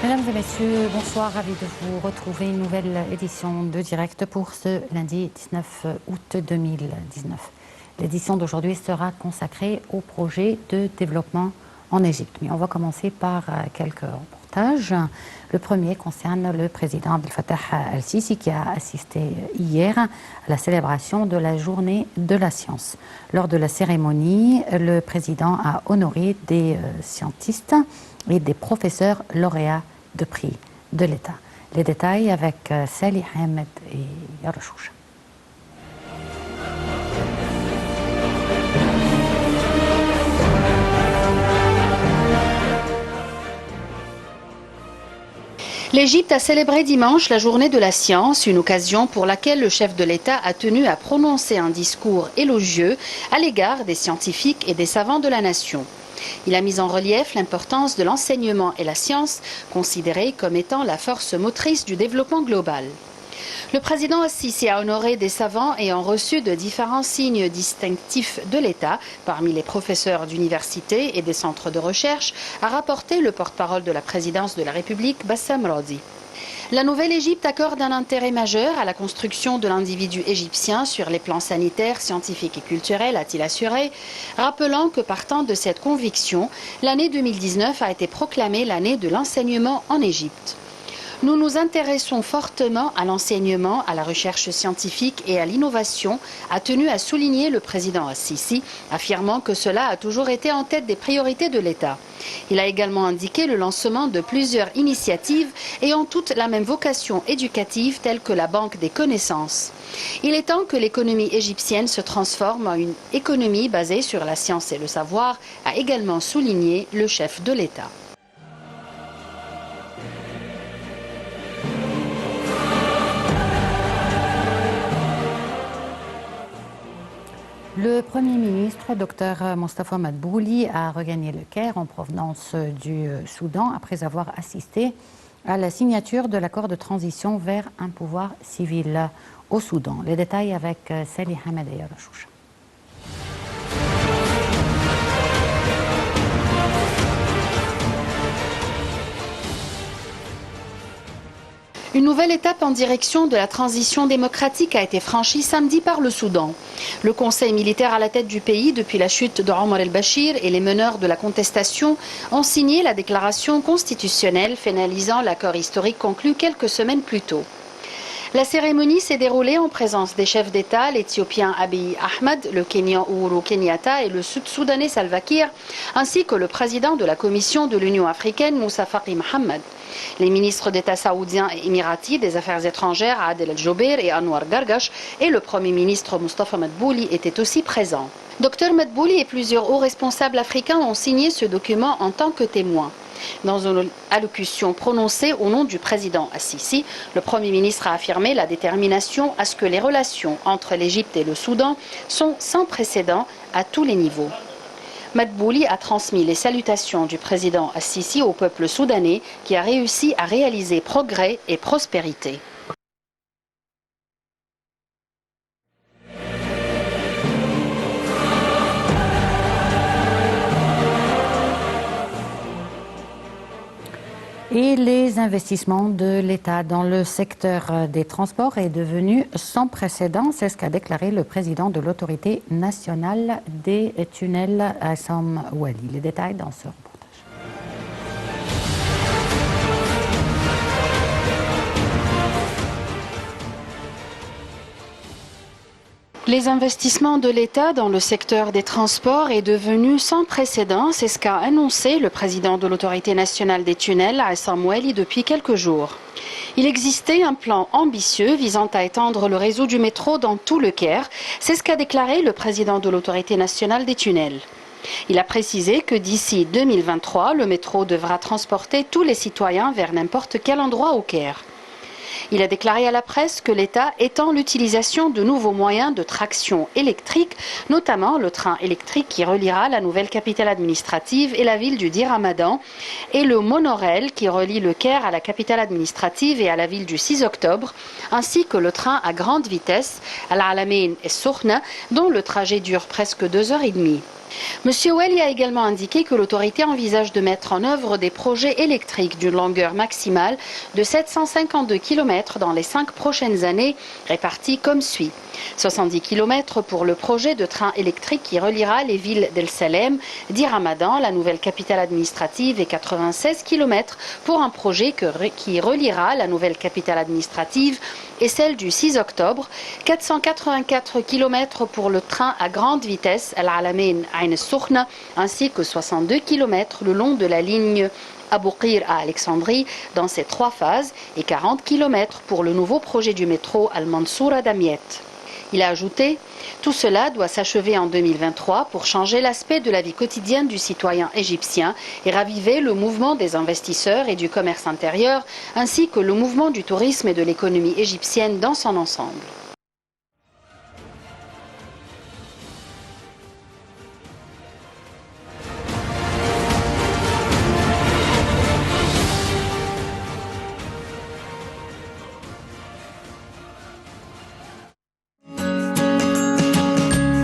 Mesdames et messieurs, bonsoir, ravi de vous retrouver. Une nouvelle édition de Direct pour ce lundi 19 août 2019. L'édition d'aujourd'hui sera consacrée au projet de développement en Égypte. Mais on va commencer par quelques reportages. Le premier concerne le président Abdel Fattah al-Sisi qui a assisté hier à la célébration de la journée de la science. Lors de la cérémonie, le président a honoré des scientistes et des professeurs lauréats de prix de l'État. Les détails avec Salih Ahmed et Yarashoucha. L'Égypte a célébré dimanche la journée de la science, une occasion pour laquelle le chef de l'État a tenu à prononcer un discours élogieux à l'égard des scientifiques et des savants de la nation. Il a mis en relief l'importance de l'enseignement et la science, considérée comme étant la force motrice du développement global. Le président Sisi a honoré des savants ayant reçu de différents signes distinctifs de l'État, parmi les professeurs d'université et des centres de recherche, a rapporté le porte-parole de la présidence de la République, Bassam Radi. La Nouvelle-Égypte accorde un intérêt majeur à la construction de l'individu égyptien sur les plans sanitaires, scientifiques et culturels, a-t-il assuré, rappelant que partant de cette conviction, l'année 2019 a été proclamée l'année de l'enseignement en Égypte. Nous nous intéressons fortement à l'enseignement, à la recherche scientifique et à l'innovation, a tenu à souligner le président Sisi, affirmant que cela a toujours été en tête des priorités de l'État. Il a également indiqué le lancement de plusieurs initiatives ayant toutes la même vocation éducative, telle que la Banque des connaissances. Il est temps que l'économie égyptienne se transforme en une économie basée sur la science et le savoir, a également souligné le chef de l'État. Le Premier ministre, Dr Mostafa Madbouli, a regagné le Caire en provenance du Soudan après avoir assisté à la signature de l'accord de transition vers un pouvoir civil au Soudan. Les détails avec Salih Ahmed et Yarashoucha. Une nouvelle étape en direction de la transition démocratique a été franchie samedi par le Soudan. Le conseil militaire à la tête du pays depuis la chute de Omar el-Bashir et les meneurs de la contestation ont signé la déclaration constitutionnelle finalisant l'accord historique conclu quelques semaines plus tôt. La cérémonie s'est déroulée en présence des chefs d'État, l'Éthiopien Abiy Ahmed, le Kenyan Uhuru Kenyatta et le Sud-Soudanais Salva Kiir, ainsi que le président de la Commission de l'Union africaine, Moussa Faki Mohamed. Les ministres d'État saoudiens et émiratis des Affaires étrangères, Adel El-Jobeir et Anwar Gargash, et le Premier ministre Mostafa Madbouli étaient aussi présents. Dr Madbouli et plusieurs hauts responsables africains ont signé ce document en tant que témoins. Dans une allocution prononcée au nom du président Sisi, le Premier ministre a affirmé la détermination à ce que les relations entre l'Égypte et le Soudan sont sans précédent à tous les niveaux. Madbouli a transmis les salutations du président Sisi au peuple soudanais qui a réussi à réaliser progrès et prospérité. Et les investissements de l'État dans le secteur des transports est devenu sans précédent. C'est ce qu'a déclaré le président de l'autorité nationale des tunnels, Assam Wali. Les détails dans ce reportage. Les investissements de l'État dans le secteur des transports est devenu sans précédent. C'est ce qu'a annoncé le président de l'autorité nationale des tunnels, Assam Wali, depuis quelques jours. Il existait un plan ambitieux visant à étendre le réseau du métro dans tout le Caire. C'est ce qu'a déclaré le président de l'autorité nationale des tunnels. Il a précisé que d'ici 2023, le métro devra transporter tous les citoyens vers n'importe quel endroit au Caire. Il a déclaré à la presse que l'État étend l'utilisation de nouveaux moyens de traction électrique, notamment le train électrique qui reliera la nouvelle capitale administrative et la ville du Dir Ramadan, et le monorail qui relie le Caire à la capitale administrative et à la ville du 6 octobre, ainsi que le train à grande vitesse, Al-Alamein et Sokhna, dont le trajet dure presque 2 heures et demie. Monsieur Welly a également indiqué que l'autorité envisage de mettre en œuvre des projets électriques d'une longueur maximale de 752 km dans les 5 prochaines années, répartis comme suit. 70 km pour le projet de train électrique qui reliera les villes d'El Salem, d'Iramadan, la nouvelle capitale administrative, et 96 km pour un projet qui reliera la nouvelle capitale administrative et celle du 6 octobre, 484 km pour le train à grande vitesse Al-Alamein Ain Soukhna, ainsi que 62 km le long de la ligne Abou Qir à Alexandrie dans ses 3 phases et 40 km pour le nouveau projet du métro Al-Mansoura Damiet. Il a ajouté « Tout cela doit s'achever en 2023 pour changer l'aspect de la vie quotidienne du citoyen égyptien et raviver le mouvement des investisseurs et du commerce intérieur, ainsi que le mouvement du tourisme et de l'économie égyptienne dans son ensemble. »